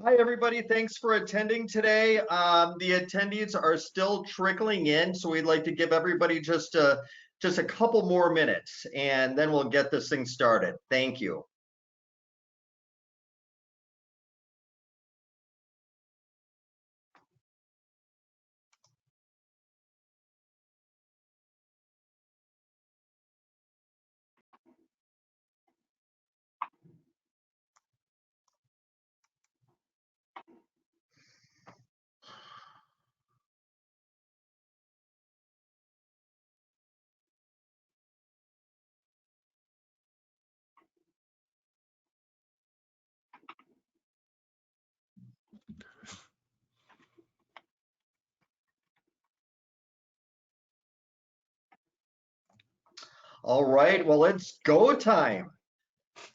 Hi, everybody. Thanks for attending today. The attendees are still trickling in, so we'd like to give everybody just a couple more minutes, and then we'll get this thing started. Thank you. All right, well, it's go time.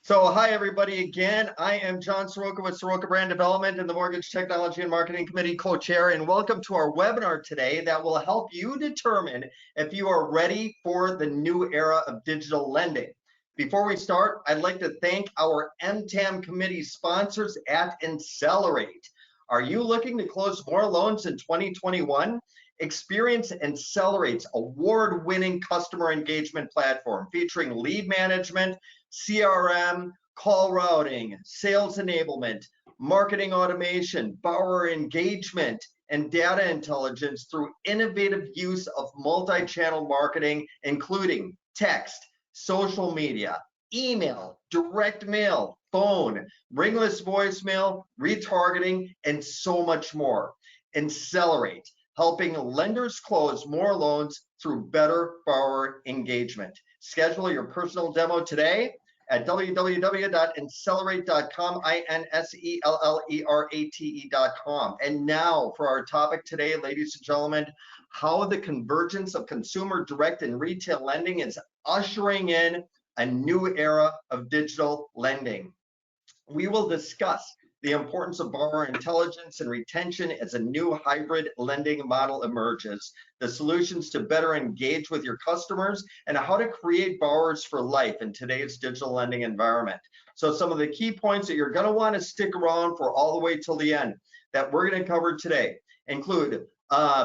So hi, everybody. Again, I am John Seroka with Seroka Brand Development and the Mortgage Technology and Marketing Committee co-chair, and welcome to our webinar today that will help you determine if you are ready for the new era of digital lending. Before we start, I'd like to thank our MTAM committee sponsors at Insellerate. Are you looking to close more loans in 2021? Experience Insellerate's award-winning customer engagement platform featuring lead management, CRM, call routing, sales enablement, marketing automation, borrower engagement, and data intelligence through innovative use of multi-channel marketing, including text, social media, email, direct mail, phone, ringless voicemail, retargeting, and so much more. Insellerate, helping lenders close more loans through better borrower engagement. Schedule your personal demo today at www.insellerate.com, INSELLERATE.com. And now for our topic today, ladies and gentlemen, how the convergence of consumer direct and retail lending is ushering in a new era of digital lending. We will discuss the importance of borrower intelligence and retention as a new hybrid lending model emerges, the solutions to better engage with your customers, and how to create borrowers for life in today's digital lending environment. So some of the key points that you're going to want to stick around for all the way till the end that we're going to cover today include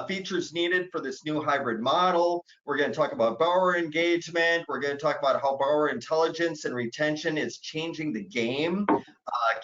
features needed for this new hybrid model. We're going to talk about borrower engagement. We're going to talk about how borrower intelligence and retention is changing the game,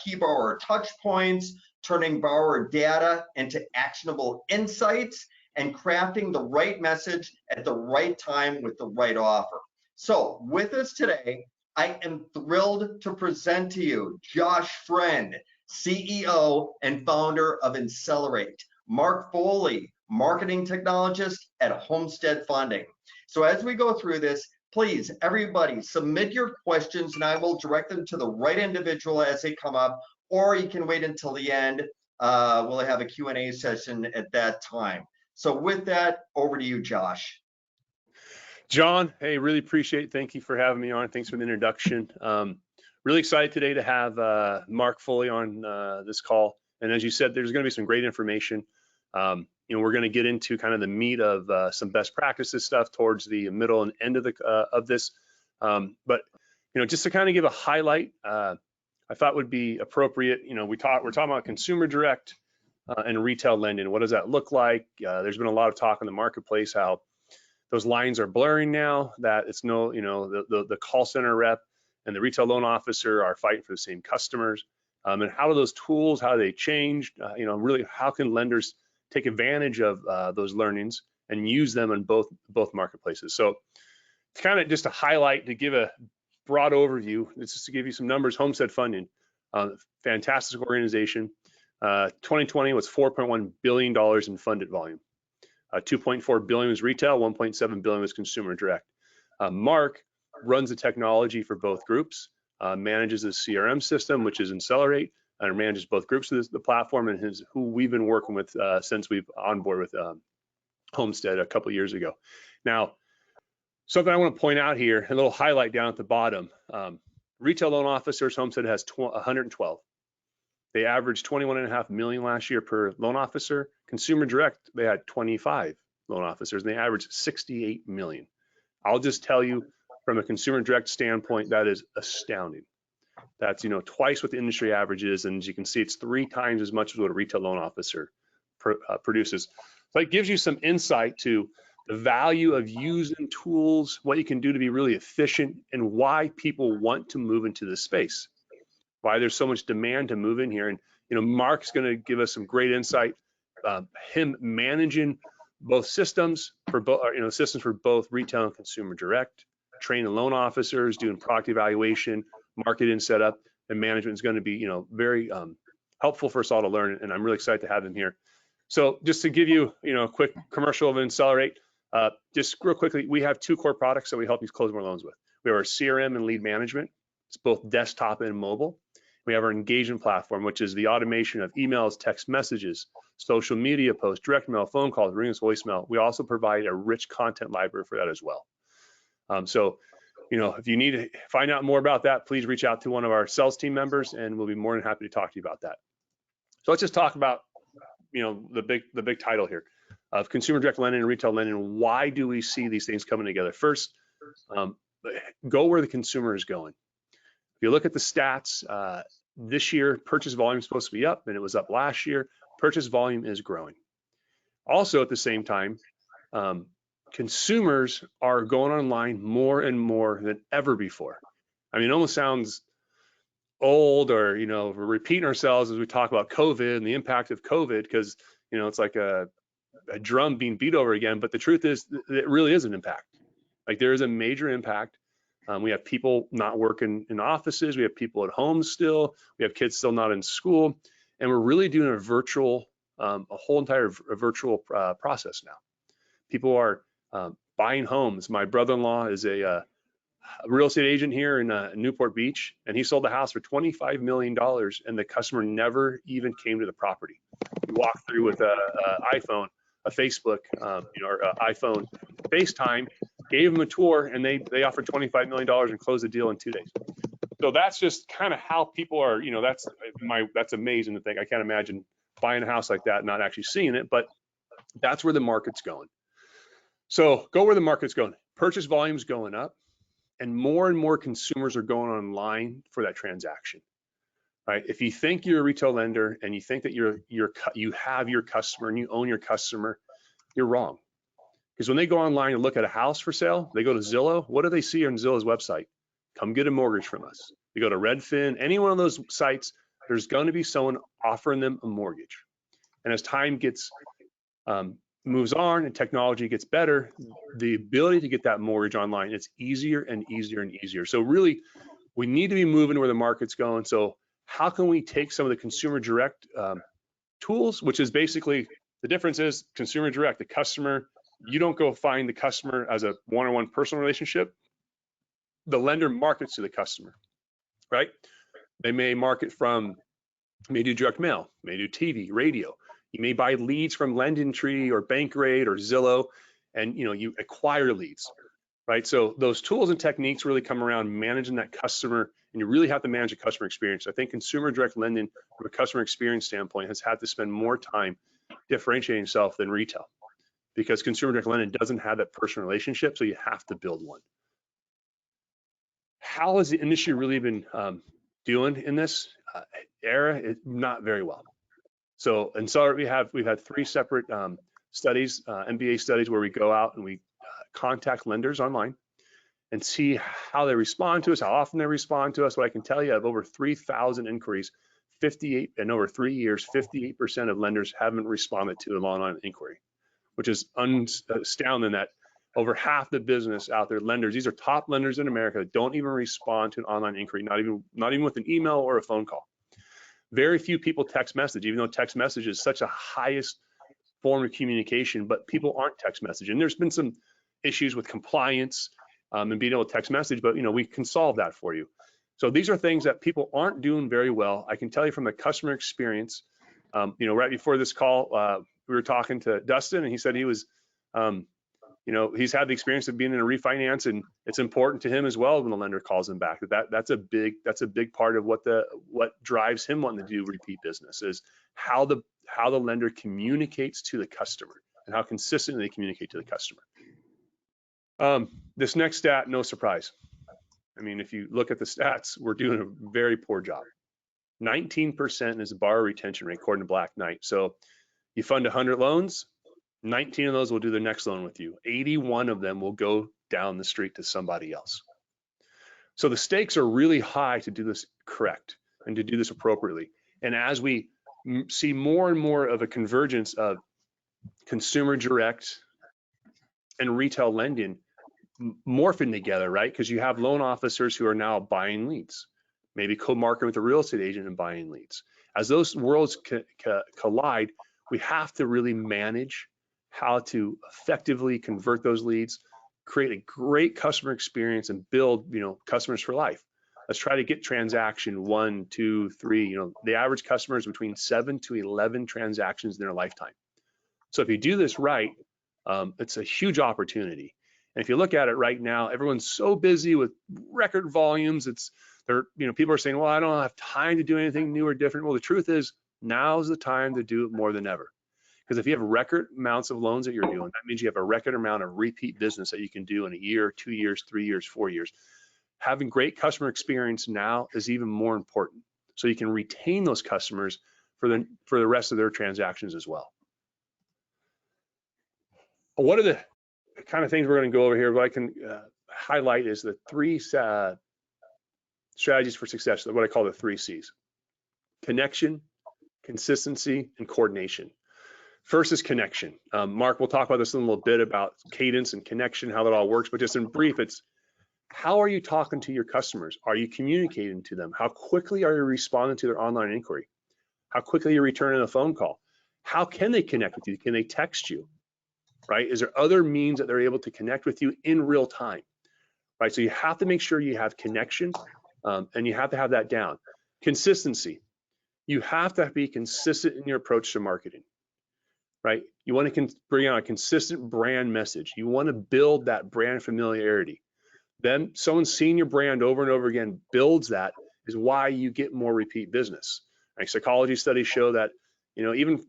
key borrower touch points, turning borrower data into actionable insights, and crafting the right message at the right time with the right offer. So with us today, I am thrilled to present to you Josh Friend, CEO and founder of Insellerate, Mark Foley, marketing technologist at Homestead Funding. So as we go through this, please, everybody, submit your questions and I will direct them to the right individual as they come up, or you can wait until the end. We'll have a Q&A session at that time. So with that, over to you, Josh. John, hey, really appreciate it. Thank you for having me on. Thanks for the introduction. Really excited today to have Mark Foley on this call. And as you said, there's going to be some great information. We're going to get into kind of the meat of some best practices stuff towards the middle and end of this. But just to kind of give a highlight, I thought would be appropriate. We're talking about consumer direct and retail lending. What does that look like? There's been a lot of talk in the marketplace how those lines are blurring now. That it's the call center rep and the retail loan officer are fighting for the same customers. And how do those tools? How do they change? Really, how can lenders take advantage of those learnings and use them in both marketplaces? So it's kind of just a highlight to give a broad overview. It's just to give you some numbers. Homestead Funding, fantastic organization. 2020 was $4.1 billion in funded volume. 2.4 billion was retail, 1.7 billion was consumer direct. Mark runs the technology for both groups, manages the CRM system, which is Insellerate, and manages both groups of the platform, and who we've been working with since we've on board with Homestead a couple of years ago. Now, something I want to point out here, a little highlight down at the bottom. Retail loan officers, Homestead has 112. They averaged 21.5 million last year per loan officer. Consumer direct, they had 25 loan officers, and they averaged 68 million. I'll just tell you, from a consumer direct standpoint, that is astounding. That's, twice what the industry average is. And as you can see, it's 3 times as much as what a retail loan officer produces. So it gives you some insight to the value of using tools, what you can do to be really efficient, and why people want to move into this space, why there's so much demand to move in here. And, Mark's going to give us some great insight, him managing both systems for both, systems for both retail and consumer direct, training loan officers, doing product evaluation, marketing setup, and management is going to be, very helpful for us all to learn. And I'm really excited to have him here. So just to give you, a quick commercial of Insellerate, just real quickly, we have 2 core products that we help you close more loans with. We have our CRM and lead management. It's both desktop and mobile. We have our engagement platform, which is the automation of emails, text messages, social media posts, direct mail, phone calls, rings, voicemail. We also provide a rich content library for that as well. So, if you need to find out more about that, please reach out to one of our sales team members, and we'll be more than happy to talk to you about that. So let's just talk about, the big title here of consumer direct lending and retail lending. Why do we see these things coming together? First, go where the consumer is going. If you look at the stats, this year, purchase volume is supposed to be up, and it was up last year. Purchase volume is growing. Also, at the same time, consumers are going online more and more than ever before. I mean, it almost sounds old, or, we're repeating ourselves as we talk about COVID and the impact of COVID, because, it's like a drum being beat over again. But the truth is, it really is an impact. Like, there is a major impact. We have people not working in offices. We have people at home still. We have kids still not in school. And we're really doing a whole entire virtual process now. People are buying homes. My brother-in-law is a real estate agent here in Newport Beach, and he sold the house for $25 million, and the customer never even came to the property. He walked through with a iPhone, a Facebook, or iPhone FaceTime, gave him a tour, and they offered $25 million and closed the deal in 2 days. So that's just kind of how people are, that's amazing to think. I can't imagine buying a house like that and not actually seeing it, but that's where the market's going. So go where the market's going. Purchase volume's going up, and more consumers are going online for that transaction, right? If you think you're a retail lender and you think that you have your customer and you own your customer, you're wrong. Because when they go online and look at a house for sale, they go to Zillow. What do they see on Zillow's website? Come get a mortgage from us. They go to Redfin, any one of those sites, there's going to be someone offering them a mortgage. And as time moves on and technology gets better, the ability to get that mortgage online, it's easier and easier and easier. So really, we need to be moving where the market's going. So how can we take some of the consumer direct tools, which is basically, the difference is consumer direct, the customer, you don't go find the customer as a one-on-one personal relationship. The lender markets to the customer, right? They may may do direct mail, may do TV, radio. You may buy leads from LendingTree or Bankrate or Zillow, and you acquire leads, right? So those tools and techniques really come around managing that customer, and you really have to manage the customer experience. I think consumer direct lending from a customer experience standpoint has had to spend more time differentiating itself than retail, because consumer direct lending doesn't have that personal relationship, so you have to build one. How has the industry really been doing in this era? Not very well. So Insellerate, we've had 3 separate studies, MBA studies, where we go out and we contact lenders online and see how they respond to us, how often they respond to us. What I can tell you, of over 3,000 inquiries, 58 in over 3 years, 58% of lenders haven't responded to an online inquiry, which is astounding. That over half the business out there, lenders, these are top lenders in America, don't even respond to an online inquiry, not even with an email or a phone call. Very few people text message, even though text message is such a highest form of communication, but people aren't text messaging. There's been some issues with compliance and being able to text message, but we can solve that for you. So these are things that people aren't doing very well. I can tell you from the customer experience, right before this call, we were talking to Dustin, and he said he was, he's had the experience of being in a refinance, and it's important to him as well when the lender calls him back. That's a big part of what drives him wanting to do repeat business, is how the lender communicates to the customer and how consistently they communicate to the customer. This next stat, no surprise. I mean, if you look at the stats, we're doing a very poor job. 19% is the borrower retention rate according to Black Knight. So you fund 100 loans, 19 of those will do their next loan with you. 81 of them will go down the street to somebody else. So the stakes are really high to do this correct and to do this appropriately. And as we see more and more of a convergence of consumer direct and retail lending morphing together, right? Because you have loan officers who are now buying leads, maybe co-marketing with a real estate agent and buying leads. As those worlds collide, we have to really manage how to effectively convert those leads, create a great customer experience, and build, customers for life. Let's try to get transaction 1, 2, 3. The average customer is between 7 to 11 transactions in their lifetime. So if you do this right, it's a huge opportunity. And if you look at it right now, everyone's so busy with record volumes. People are saying, well, I don't have time to do anything new or different. Well, the truth is, now's the time to do it more than ever. Because if you have record amounts of loans that you're doing, that means you have a record amount of repeat business that you can do in a year, 2 years, 3 years, 4 years. Having great customer experience now is even more important. So you can retain those customers for the rest of their transactions as well. What are the kind of things we're going to go over here? What I can highlight is the 3 strategies for success, what I call the 3 C's: connection, consistency, and coordination. First is connection. Mark, we'll talk about this in a little bit about cadence and connection, how that all works, but just in brief, it's how are you talking to your customers? Are you communicating to them? How quickly are you responding to their online inquiry? How quickly are you returning a phone call? How can they connect with you? Can they text you? Right? Is there other means that they're able to connect with you in real time? Right? So you have to make sure you have connection, and you have to have that down. Consistency. You have to be consistent in your approach to marketing. Right? You want to bring out a consistent brand message. You want to build that brand familiarity. Then someone seeing your brand over and over again builds that, is why you get more repeat business. Right? Psychology studies show that, even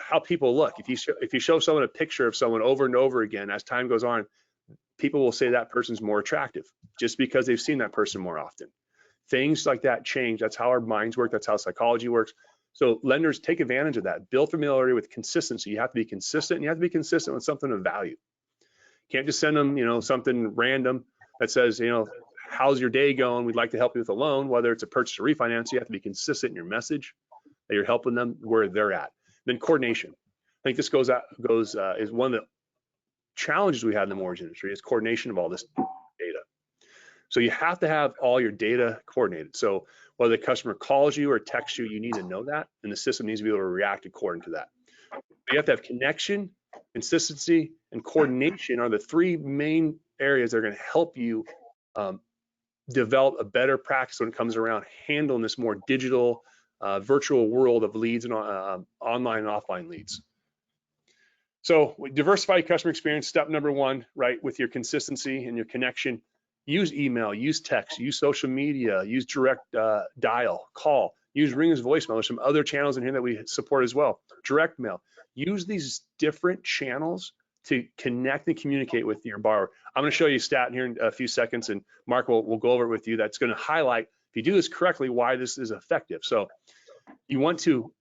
how people look, if you show someone a picture of someone over and over again, as time goes on, people will say that person's more attractive just because they've seen that person more often. Things like that change. That's how our minds work. That's how psychology works. So lenders take advantage of that. Build familiarity with consistency. You have to be consistent, and you have to be consistent with something of value. You can't just send them, something random that says, how's your day going? We'd like to help you with a loan, whether it's a purchase or refinance. You have to be consistent in your message that you're helping them where they're at. Then coordination. I think this is one of the challenges we have in the mortgage industry is coordination of all this data. So you have to have all your data coordinated. So whether the customer calls you or texts you, you need to know that, and the system needs to be able to react according to that. But you have to have connection, consistency, and coordination are the 3 main areas that are going to help you develop a better practice when it comes around handling this more digital, virtual world of leads and online and offline leads. So diversify customer experience, step number 1, right, with your consistency and your connection. Use email, use text, use social media, use direct dial, call, use ring as voicemail. There's some other channels in here that we support as well. Direct mail. Use these different channels to connect and communicate with your borrower. I'm going to show you a stat in here in a few seconds, and Mark will go over it with you. That's going to highlight, if you do this correctly, why this is effective. So you want to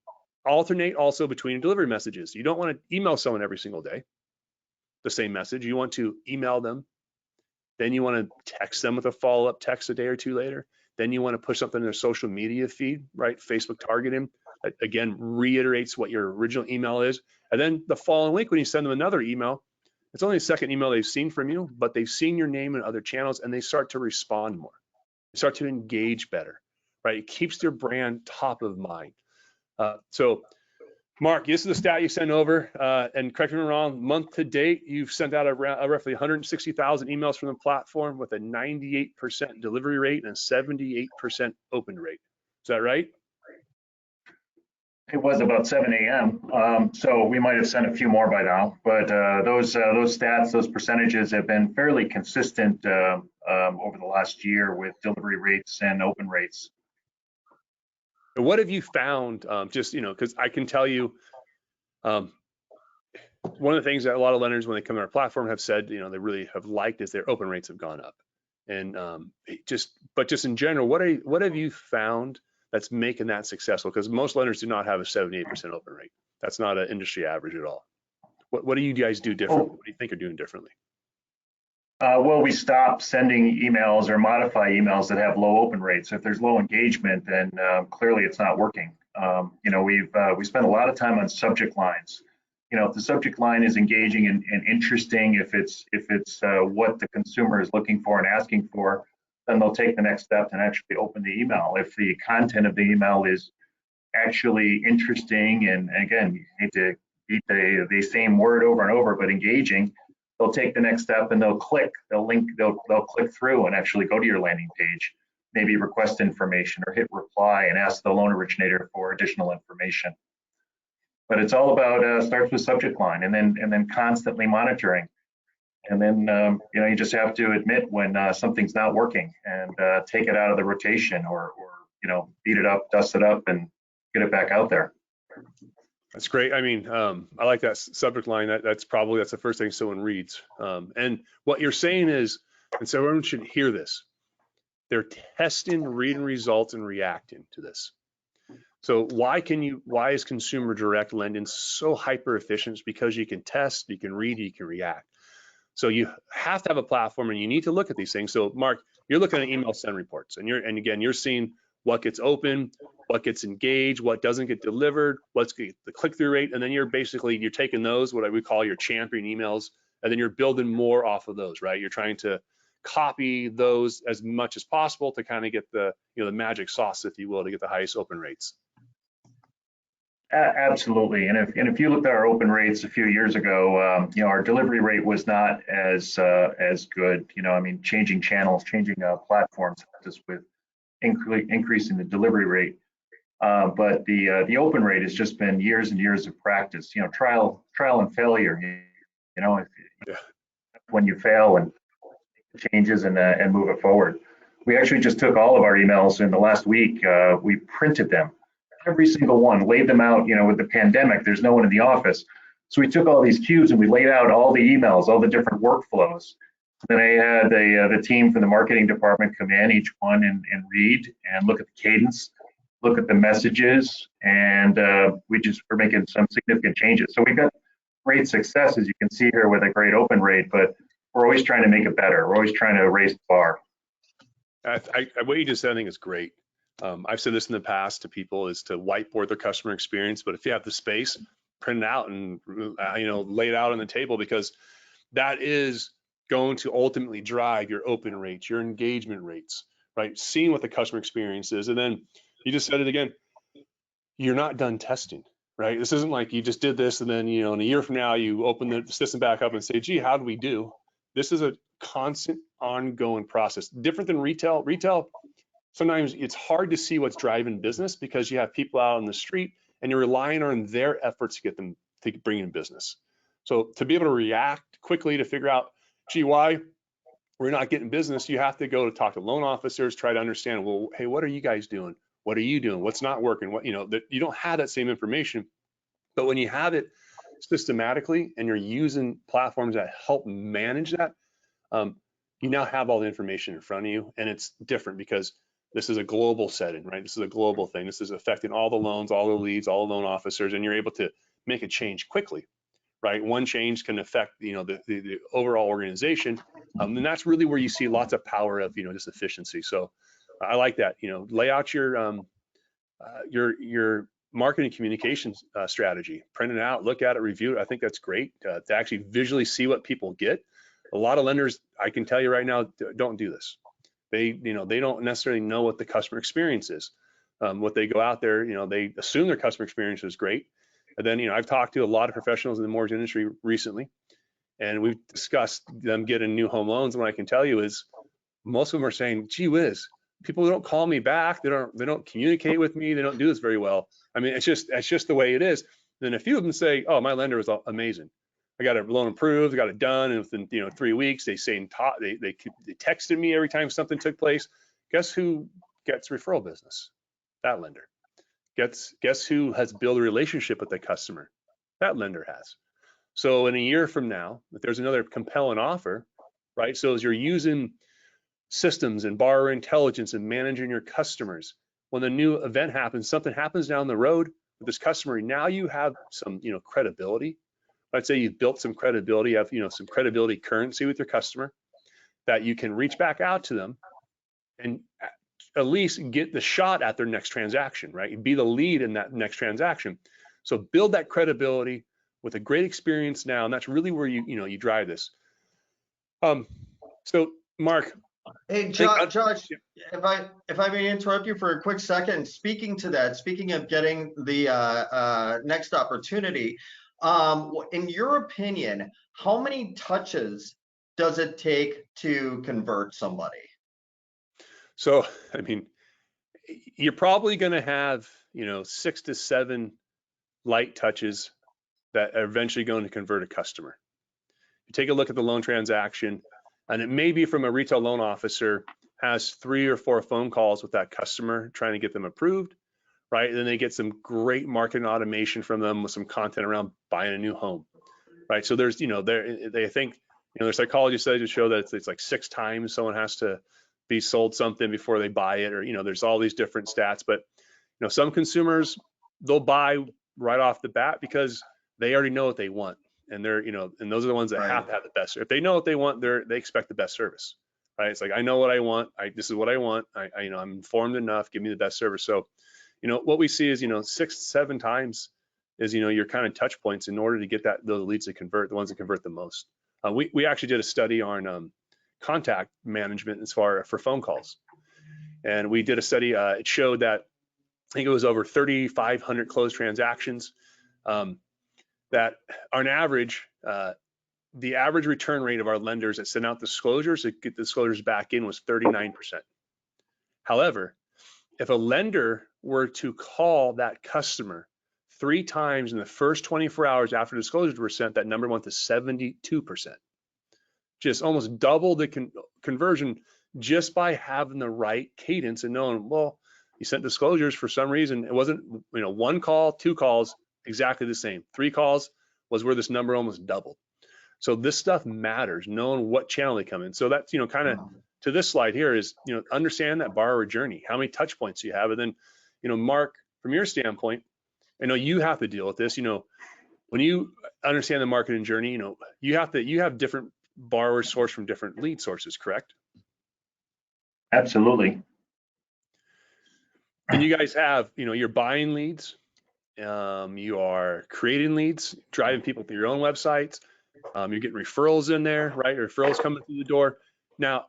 alternate also between delivery messages. You don't want to email someone every single day, the same message. You want to email them. Then you want to text them with a follow-up text a day or 2 later. Then you want to push something in their social media feed, right? Facebook targeting, that again, reiterates what your original email is. And then the following week, when you send them another email, it's only the second email they've seen from you, but they've seen your name in other channels, and they start to respond more. They start to engage better, right? It keeps their brand top of mind. So Mark, this is the stat you sent over, and correct me if I'm wrong, month to date, you've sent out roughly 160,000 emails from the platform with a 98% delivery rate and a 78% open rate. Is that right? It was about 7 a.m. So we might have sent a few more by now, but those stats, those percentages have been fairly consistent over the last year with delivery rates and open rates. What have you found, because I can tell you, one of the things that a lot of lenders, when they come to our platform, have said, they really have liked is their open rates have gone up. And but just in general, what have you found that's making that successful? Because most lenders do not have a 78% open rate. That's not an industry average at all. What do you guys do differently? What do you think you're doing differently? Well, we stop sending emails or modify emails that have low open rates. If there's low engagement, then clearly it's not working. We spend a lot of time on subject lines. If the subject line is engaging and interesting, if it's what the consumer is looking for and asking for, then they'll take the next step and actually open the email. If the content of the email is actually interesting, and again, you hate to beat the same word over and over, but engaging, they'll take the next step and they'll click through and actually go to your landing page, maybe request information or hit reply and ask the loan originator for additional information. But it's all about starts with subject line and then constantly monitoring. And then you just have to admit when something's not working and take it out of the rotation or beat it up, dust it up, and get it back out there. That's great. I mean, I like that subject line. That's the first thing someone reads. And what you're saying is, and so everyone should hear this, they're testing, reading results, and reacting to this. So why is consumer direct lending so hyper efficient? It's because you can test, you can read, you can react. So you have to have a platform and you need to look at these things. So Mark, you're looking at email send reports and you're seeing what gets open, what gets engaged, what doesn't get delivered, what's the click-through rate, and then you're taking those, what we call your champion emails, and then you're building more off of those, right? You're trying to copy those as much as possible to kind of get the the magic sauce, if you will, to get the highest open rates. Absolutely, and if you looked at our open rates a few years ago, our delivery rate was not as good. Changing channels, changing platforms, just with increasing the delivery rate. But the open rate has just been years and years of practice. Trial and failure. When you fail and changes and move it forward. We actually just took all of our emails in the last week. We printed them, every single one, laid them out. With the pandemic, there's no one in the office, so we took all these cubes and we laid out all the emails, all the different workflows. Then I had the team from the marketing department come in each one and read and look at the cadence, look at the messages, and we're making some significant changes. So we've got great success, as you can see here, with a great open rate, but we're always trying to make it better. We're always trying to raise the bar. What you just said, I think, is great. I've said this in the past to people, is to whiteboard their customer experience, but if you have the space, print it out and lay it out on the table, because that is going to ultimately drive your open rates, your engagement rates, right? Seeing what the customer experience is. And then you just said it again, you're not done testing, right? This isn't like you just did this and then, in a year from now, you open the system back up and say, gee, how did we do? This is a constant, ongoing process. Different than retail. Retail, sometimes it's hard to see what's driving business because you have people out on the street and you're relying on their efforts to get them to bring in business. So to be able to react quickly to figure out, gee, why we're not getting business, you have to go to talk to loan officers, try to understand, well, hey, what are you guys doing? What are you doing? What's not working? That you don't have that same information, but when you have it systematically and you're using platforms that help manage that, you now have all the information in front of you, and it's different because this is a global setting, right? This is a global thing. This is affecting all the loans, all the leads, all the loan officers, and you're able to make a change quickly, right? One change can affect, the overall organization, and that's really where you see lots of power of, just efficiency. So I like that. Lay out your marketing communications strategy, print it out, look at it, review it. I think that's great to actually visually see what people get. A lot of lenders, I can tell you right now, don't do this. They don't necessarily know what the customer experience is. What they go out there, they assume their customer experience is great. And then, I've talked to a lot of professionals in the mortgage industry recently, and we've discussed them getting new home loans. And what I can tell you is most of them are saying, gee whiz, people don't call me back. They don't communicate with me. They don't do this very well. I mean, it's just the way it is. Then a few of them say, oh, my lender was amazing. I got a loan approved, got it done, and within 3 weeks, they texted me every time something took place. Guess who gets referral business? That lender. Guess who has built a relationship with the customer? That lender has. So in a year from now, if there's another compelling offer, right? So as you're using systems and borrower intelligence and managing your customers. When the new event happens, something happens down the road with this customer, now you have some, credibility. I'd say you've built some credibility, you have, some credibility currency with your customer that you can reach back out to them and at least get the shot at their next transaction, right? Be the lead in that next transaction. So build that credibility with a great experience now, and that's really where you drive this. So Mark. Hey, Josh, if I may interrupt you for a quick second, speaking to that, speaking of getting the next opportunity, in your opinion, how many touches does it take to convert somebody? So, you're probably going to have, 6 to 7 light touches that are eventually going to convert a customer. You take a look at the loan transaction, and it may be from a retail loan officer has 3 or 4 phone calls with that customer trying to get them approved, right? And then they get some great marketing automation from them with some content around buying a new home, right? So there's, they think, their psychology studies to show that it's like 6 times someone has to be sold something before they buy it, or, there's all these different stats. But, some consumers, they'll buy right off the bat because they already know what they want. And they're, and those are the ones that have to have the best. If they know what they want, they expect the best service, right? It's like, I know what I want. This is what I want. I'm informed enough. Give me the best service. So, what we see is, 6 to 7 times is, your kind of touch points in order to get those leads to convert, the ones that convert the most. We actually did a study on contact management as far for phone calls, and we did a study. It showed that I think it was over 3,500 closed transactions. That on average, the average return rate of our lenders that send out disclosures to get disclosures back in was 39%. However, if a lender were to call that customer 3 times in the first 24 hours after disclosures were sent, that number went to 72%. Just almost double the conversion just by having the right cadence and knowing, well, you sent disclosures for some reason. It wasn't, 1 call, 2 calls, exactly the same. 3 calls was where this number almost doubled. So this stuff matters, knowing what channel they come in. So that's, kind of to this slide here is, understand that borrower journey, how many touch points you have. And then, Mark, from your standpoint, I know you have to deal with this, when you understand the marketing journey, you have different borrowers sourced from different lead sources, correct? Absolutely. And you guys have, you're buying leads, you are creating leads, driving people through your own websites, you're getting referrals in there, right? Referrals coming through the door. Now,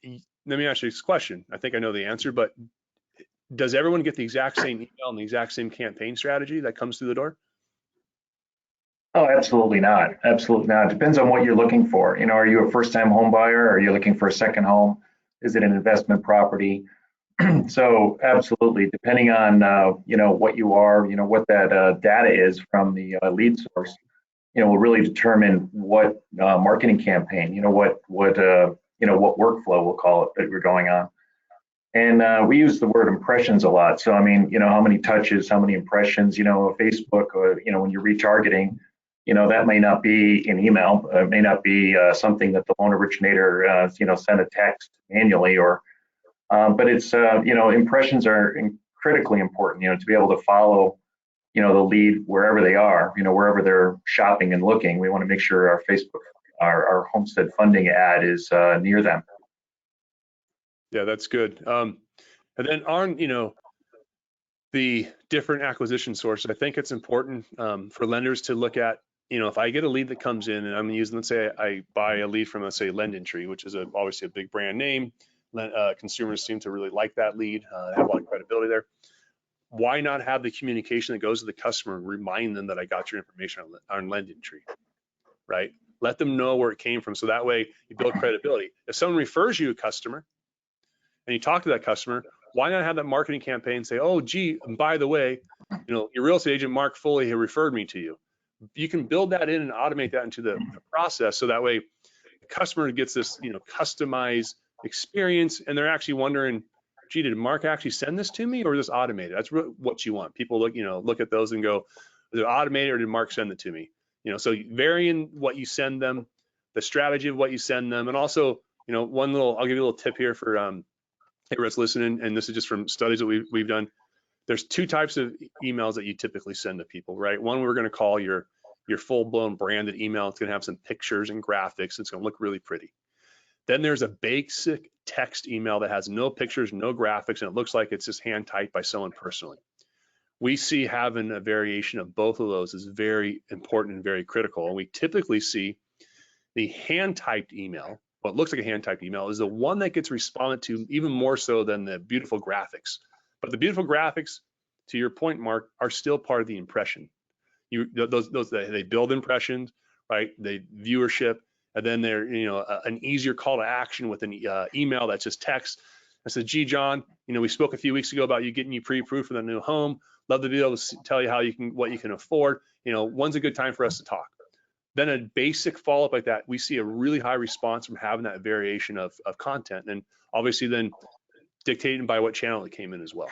let me ask you this question. I think I know the answer, but does everyone get the exact same email and the exact same campaign strategy that comes through the door? Oh, absolutely not. Absolutely not. It depends on what you're looking for. Are you a first-time home buyer? Are you looking for a second home? Is it an investment property? So absolutely, depending on what you are, what that data is from the lead source, will really determine what marketing campaign, what workflow we'll call it that we're going on. And we use the word impressions a lot. So I mean, how many touches, how many impressions, Facebook, or when you're retargeting, that may not be an email, it may not be something that the loan originator sent a text manually, or but it's impressions are critically important, to be able to follow the lead wherever they are, wherever they're shopping and looking. We want to make sure our Facebook, our Homestead funding ad is near them. Yeah, that's good. And then on the different acquisition sources, I think it's important for lenders to look at, if I get a lead that comes in and I'm using, let's say I buy a lead from, let's say, LendingTree, which is obviously a big brand name. Consumers seem to really like that lead, have a lot of credibility there. Why not have the communication that goes to the customer and remind them that I got your information on LendingTree, right? Let them know where it came from, so that way you build credibility. If someone refers you a customer and you talk to that customer, why not have that marketing campaign say, oh, gee, and by the way, your real estate agent, Mark Foley, had referred me to you. You can build that in and automate that into the process, so that way the customer gets this, customized experience, and they're actually wondering, gee, did Mark actually send this to me, or is this automated? That's what you want. People look at those and go, is it automated, or did Mark send it to me? So varying what you send them, the strategy of what you send them, and also I'll give you a little tip here for everyone's listening, and this is just from studies that we've done. There's two types of emails that you typically send to people, right? One we're going to call your full-blown branded email. It's going to have some pictures and graphics. It's going to look really pretty. Then there's a basic text email that has no pictures, no graphics, and it looks like it's just hand typed by someone personally. We see having a variation of both of those is very important and very critical. And we typically see the hand typed email, what looks like a hand typed email, is the one that gets responded to even more so than the beautiful graphics. But the beautiful graphics, to your point, Mark, are still part of the impression. They build impressions, right? They viewership, and then they're an easier call to action with an email that's just text. I said, gee, John, we spoke a few weeks ago about getting you pre-approved for the new home. Love to be able to tell you what you can afford. When's a good time for us to talk? Then a basic follow-up like that, we see a really high response from having that variation of content, and obviously then dictated by what channel it came in as well.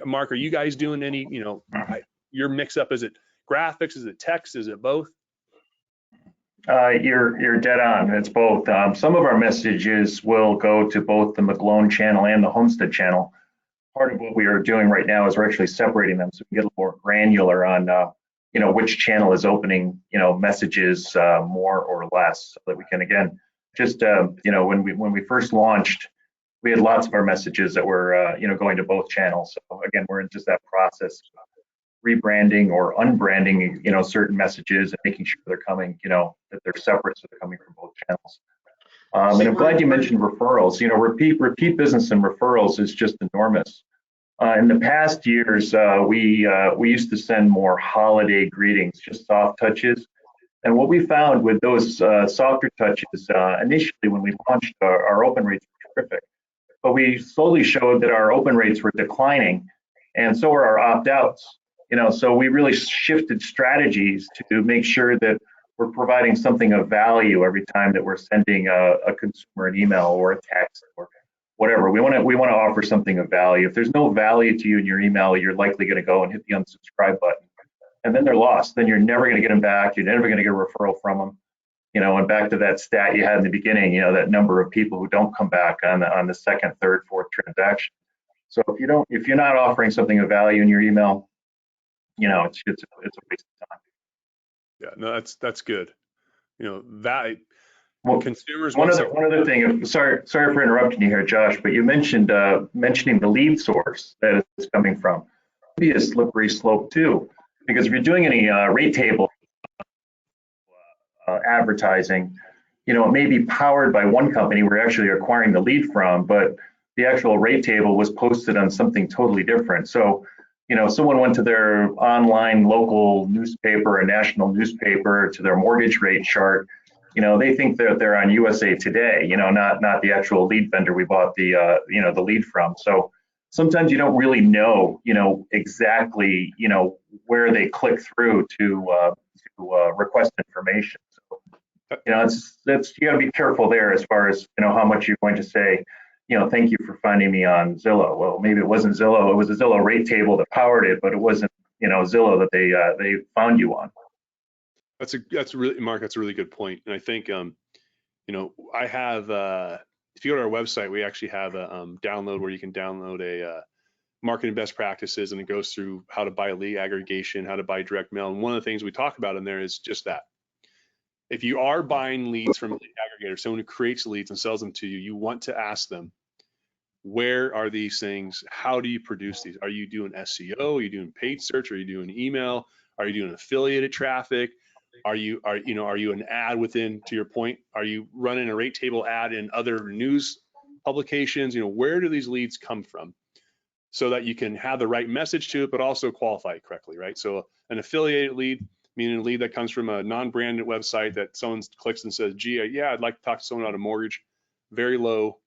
Mark, are you guys doing any, your mix up? Is it graphics? Is it text? Is it both? You're dead on. It's both. Some of our messages will go to both the McGlone channel and the Homestead channel. Part of what we are doing right now is we're actually separating them so we can get a little more granular on which channel is opening messages more or less, so that we can again just when we first launched, we had lots of our messages that were going to both channels. So again, we're in just that process of rebranding or unbranding certain messages and making sure they're coming that they're separate, so they're coming from both channels. And I'm glad you mentioned referrals. Repeat business and referrals is just enormous. In the past years, we used to send more holiday greetings, just soft touches. And what we found with those softer touches, initially when we launched, our open rates were terrific. But we slowly showed that our open rates were declining, and so were our opt-outs. So we really shifted strategies to make sure that we're providing something of value every time that we're sending a consumer an email or a text or whatever. We want to offer something of value. If there's no value to you in your email, you're likely going to go and hit the unsubscribe button, and then they're lost. Then you're never going to get them back. You're never going to get a referral from them. And back to that stat you had in the beginning, that number of people who don't come back on the second, third, fourth transaction. So if you're not offering something of value in your email, it's a waste of time. Yeah, no, that's good. That well, consumers. One other thing. Sorry for interrupting you here, Josh, but you mentioned mentioning the lead source that it's coming from. It can be a slippery slope too, because if you're doing any rate table advertising, it may be powered by one company we're actually acquiring the lead from, but the actual rate table was posted on something totally different. So, someone went to their online local newspaper, a national newspaper, to their mortgage rate chart. They think that they're on USA Today, not the actual lead vendor we bought the lead from. So sometimes you don't really know, exactly, where they click through to request information. So, you got to be careful there as far as how much you're going to say. Thank you for finding me on Zillow. Well, maybe it wasn't Zillow. It was a Zillow rate table that powered it, but it wasn't Zillow that they found you on. That's really, Mark. That's a really good point. And I think I have if you go to our website, we actually have a download where you can download a marketing best practices, and it goes through how to buy lead aggregation, how to buy direct mail. And one of the things we talk about in there is just that. If you are buying leads from a lead aggregator, someone who creates leads and sells them to you, you want to ask them, where are these things? How do you produce these? Are you doing SEO? Are you doing paid search? Are you doing email? Are you doing affiliated traffic? Are you an ad within, to your point, are you running a rate table ad in other news publications? Where do these leads come from? So that you can have the right message to it, but also qualify it correctly, right? So an affiliated lead, meaning a lead that comes from a non-branded website that someone clicks and says, gee, yeah, I'd like to talk to someone about a mortgage, very low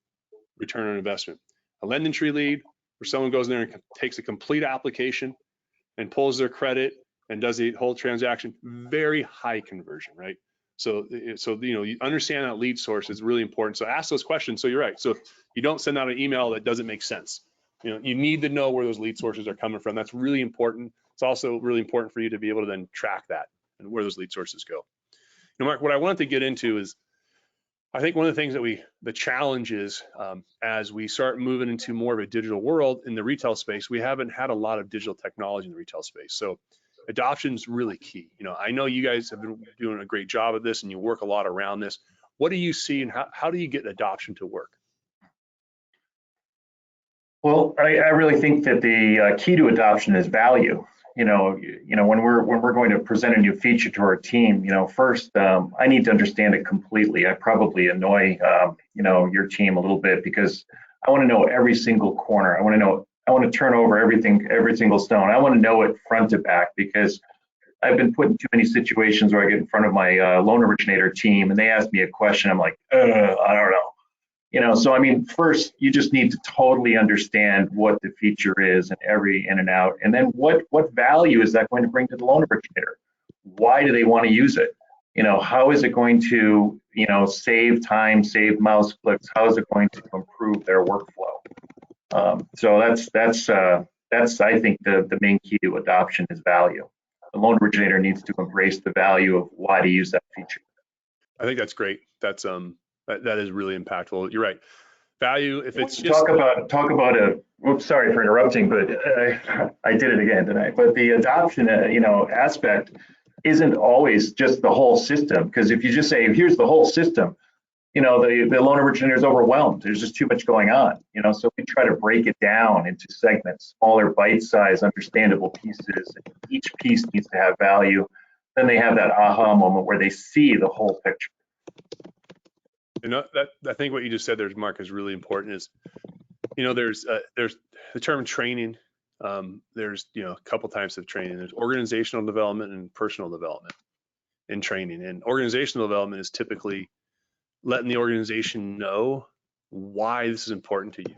return on investment. A lending tree lead, where someone goes in there and takes a complete application and pulls their credit and does the whole transaction, very high conversion, right? So you understand that lead source is really important. So ask those questions. So you're right. So you don't send out an email that doesn't make sense. You need to know where those lead sources are coming from. That's really important. It's also really important for you to be able to then track that and where those lead sources go. Mark, what I wanted to get into is I think one of the things that the challenge is, as we start moving into more of a digital world in the retail space, we haven't had a lot of digital technology in the retail space. So adoption is really key. I know you guys have been doing a great job of this and you work a lot around this. What do you see and how do you get adoption to work? Well, I really think that the key to adoption is value. When we're going to present a new feature to our team, first I need to understand it completely. I probably annoy your team a little bit because I want to know every single corner. I want to turn over everything, every single stone. I want to know it front to back because I've been put in too many situations where I get in front of my loan originator team and they ask me a question. I'm like, I don't know. So I mean, first you just need to totally understand what the feature is and every in and out, and then what value is that going to bring to the loan originator? Why do they want to use it? How is it going to save time, save mouse clicks? How is it going to improve their workflow? So that's I think the main key to adoption is value. The loan originator needs to embrace the value of why to use that feature. I think that's great. That is really impactful. You're right. Value, if it's just talk about oops, sorry for interrupting, but I did it again tonight. But the adoption, aspect isn't always just the whole system. Because if you just say, here's the whole system, the loan originator is overwhelmed. There's just too much going on. So we try to break it down into segments, smaller, bite-sized, understandable pieces. Each piece needs to have value. Then they have that aha moment where they see the whole picture. I think what you just said there, Mark, is really important. Is there's the term training. There's a couple types of training. There's organizational development and personal development in training. And organizational development is typically letting the organization know why this is important to you,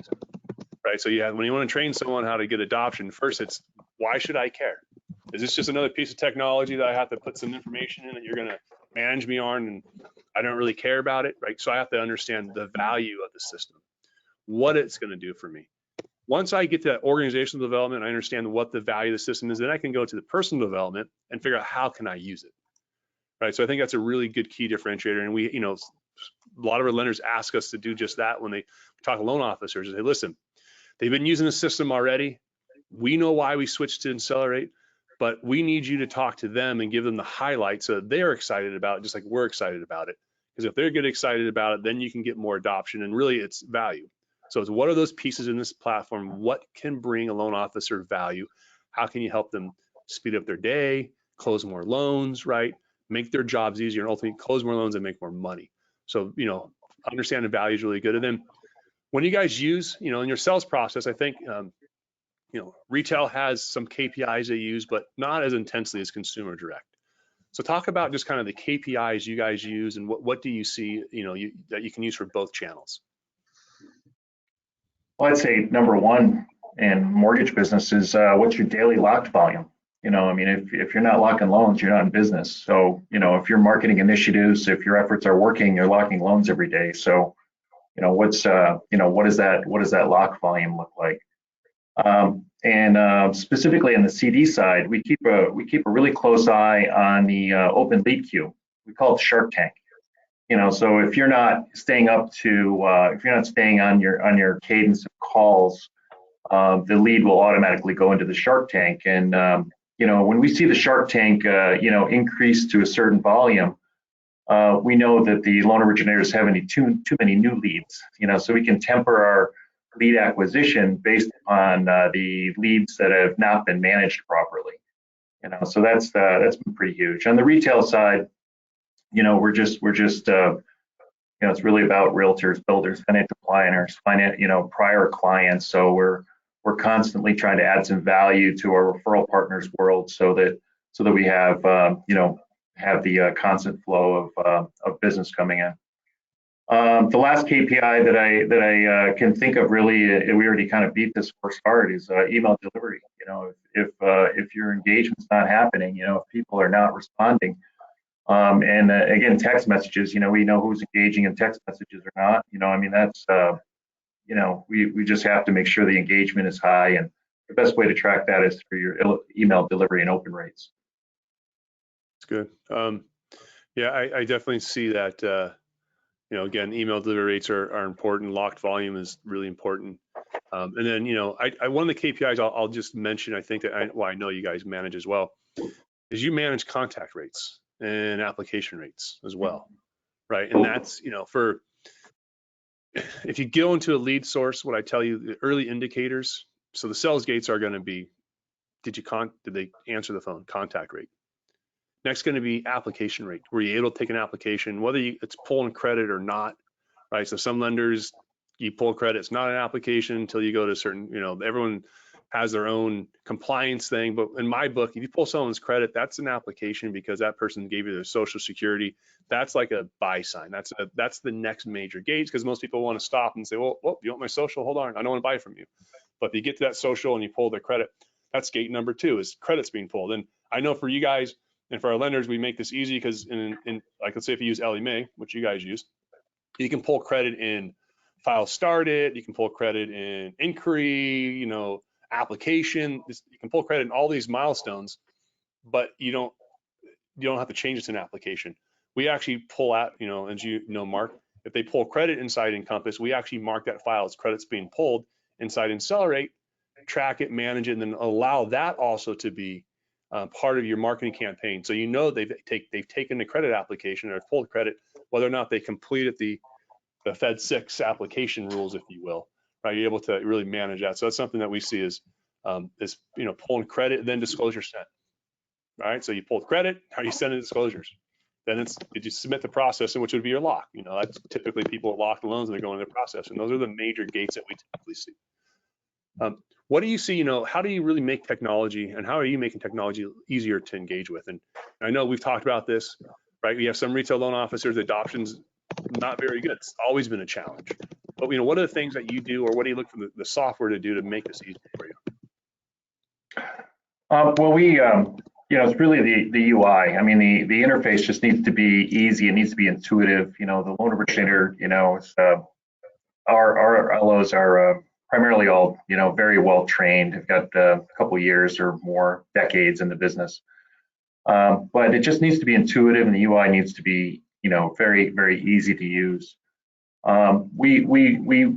right? So when you want to train someone how to get adoption, first it's why should I care? Is this just another piece of technology that I have to put some information in that you're going to manage me on and I don't really care about it, right? So I have to understand the value of the system, what it's going to do for me. Once I get to that organizational development, I understand what the value of the system is, then I can go to the personal development and figure out how can I use it, right? So I think that's a really good key differentiator. And we, a lot of our lenders ask us to do just that when they talk to loan officers. They say, listen, they've been using the system already. We know why we switched to Insellerate, but we need you to talk to them and give them the highlights so that they're excited about it, just like we're excited about it. Because if they're get excited about it, then you can get more adoption, and really it's value. So it's what are those pieces in this platform? What can bring a loan officer value? How can you help them speed up their day, close more loans, right? Make their jobs easier, and ultimately close more loans and make more money. So, understanding value is really good. And then when you guys use, in your sales process, I think, retail has some KPIs they use, but not as intensely as consumer direct. So talk about just kind of the KPIs you guys use and what do you see, that you can use for both channels? Well, I'd say number one in mortgage business is what's your daily locked volume? If you're not locking loans, you're not in business. So, if your marketing initiatives, if your efforts are working, you're locking loans every day. So, what does that lock volume look like? And specifically on the CD side, we keep a really close eye on the open lead queue. We call it Shark Tank. So if you're not staying up to, if you're not staying on your cadence of calls, the lead will automatically go into the Shark Tank. And when we see the Shark Tank, increase to a certain volume, we know that the loan originators have too many new leads. So we can temper our lead acquisition based on the leads that have not been managed properly. So that's been pretty huge. On the retail side, we're just it's really about realtors, builders, financial planners, prior clients. So we're constantly trying to add some value to our referral partners world so that we have have the constant flow of business coming in. The last KPI that I can think of, really, we already kind of beat this horse hard, is email delivery. If your engagement's not happening, if people are not responding, and again, text messages, we know who's engaging in text messages or not. That's we just have to make sure the engagement is high, and the best way to track that is through your email delivery and open rates. That's good. Yeah, I definitely see that. You know, again, email delivery rates are important. Locked volume is really important. And then, you know, one of the KPIs I'll just mention, I think that I know you guys manage as well, is you manage contact rates and application rates as well, right? And that's, you know, if you go into a lead source, what I tell you, the early indicators, so the sales gates are going to be, did they answer the phone? Contact rate. Next going to be application rate. Were you able to take an application, whether it's pulling credit or not, right? So some lenders, you pull credit, it's not an application until you go to certain, you know, everyone has their own compliance thing. But in my book, if you pull someone's credit, that's an application because that person gave you their social security. That's like a buy sign. That's the next major gauge, because most people want to stop and say, well, you want my social? Hold on, I don't want to buy from you. But if you get to that social and you pull their credit, that's gate number 2, is credit's being pulled. And I know for you guys and for our lenders, we make this easy because in like, let's say if you use Ellie Mae, which you guys use, you can pull credit in file started, you can pull credit in inquiry, you know, application, you can pull credit in all these milestones, but you don't have to change it to an application. We actually pull out, you know, as you know, Mark, if they pull credit inside Encompass, we actually mark that file as credit's being pulled inside Insellerate, track it, manage it, and then allow that also to be part of your marketing campaign. So you know they've taken the credit application or pulled credit, whether or not they completed the Fed 6 application rules, if you will, right? You're able to really manage that. So that's something that we see is you know, pulling credit, then disclosure sent. All right, so you pulled credit, how are you sending disclosures? Then did you submit the process, in which would be your lock? You know, that's typically people lock the loans and they're going to the process, and those are the major gates that we typically see. What do you see, you know, how do you really make technology, and how are you making technology easier to engage with? And I know we've talked about this, right? We have some retail loan officers, adoption's not very good. It's always been a challenge. But, you know, what are the things that you do, or what do you look for the software to do to make this easier for you? Well, we, you know, it's really the UI. I mean, the interface just needs to be easy. It needs to be intuitive. You know, the loan originator, you know, our LOs are primarily all, you know, very well trained. Have got a couple years or more decades in the business. But it just needs to be intuitive, and the UI needs to be, you know, very, very easy to use. We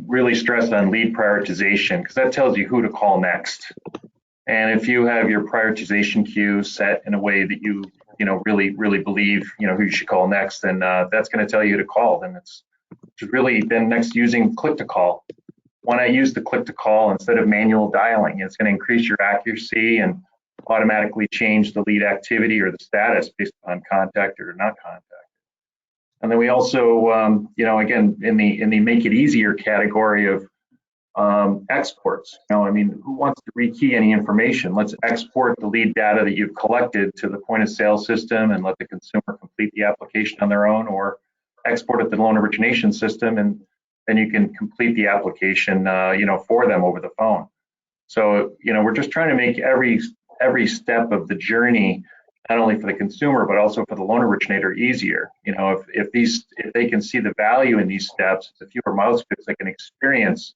really stress on lead prioritization, because that tells you who to call next. And if you have your prioritization queue set in a way that you know, really believe, you know, who you should call next, then that's going to tell you who to call. Then it's really then next using click to call. When I use the click to call instead of manual dialing, it's going to increase your accuracy and automatically change the lead activity or the status based on contacted or not contacted. And then we also, you know, again, in the make it easier category of exports. You know, I mean, who wants to rekey any information? Let's export the lead data that you've collected to the point of sale system and let the consumer complete the application on their own, or export it to the loan origination system, and then you can complete the application, you know, for them over the phone. So, you know, we're just trying to make every step of the journey, not only for the consumer, but also for the loan originator, easier. You know, if they can see the value in these steps, the fewer mouse clicks they can experience,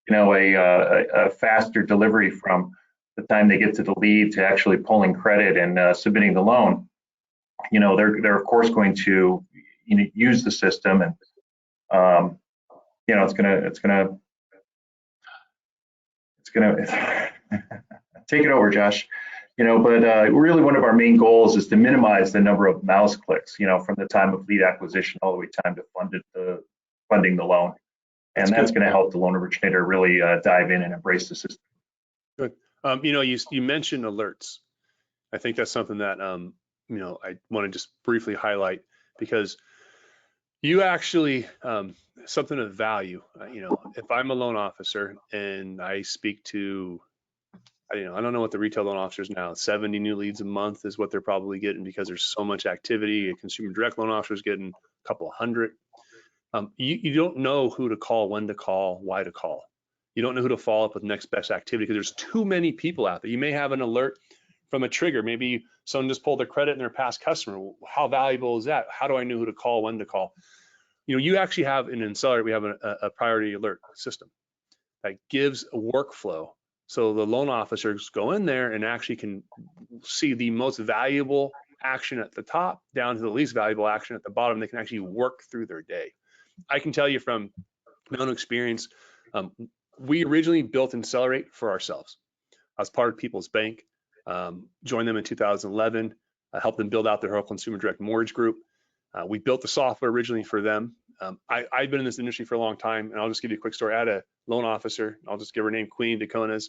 you know, a faster delivery from the time they get to the lead to actually pulling credit and submitting the loan. You know, they're of course going to, you know, use the system, and you know, it's gonna take it over, Josh. You know, but really one of our main goals is to minimize the number of mouse clicks, you know, from the time of lead acquisition all the way time to funding the loan. And that's going to help the loan originator really dive in and embrace the system. Good. You know, you mentioned alerts. I think that's something that, you know, I want to just briefly highlight, because you actually, something of value, you know, if I'm a loan officer and I speak to, I don't know what the retail loan officers now, 70 new leads a month is what they're probably getting, because there's so much activity. A consumer direct loan officer is getting a couple of hundred. You don't know who to call, when to call, why to call. You don't know who to follow up with next best activity, because there's too many people out there. You may have an alert from a trigger. Maybe someone just pulled their credit and they're a past customer. How valuable is that? How do I know who to call, when to call? You know, you actually have in Insellerate, we have a priority alert system that gives a workflow. So the loan officers go in there and actually can see the most valuable action at the top down to the least valuable action at the bottom. They can actually work through their day. I can tell you from my own experience, we originally built Insellerate for ourselves. I was part of People's Bank, joined them in 2011, helped them build out their whole consumer direct mortgage group. We built the software originally for them. I've been in this industry for a long time, and I'll just give you a quick story. I had a loan officer, I'll just give her name, Queen Daconas,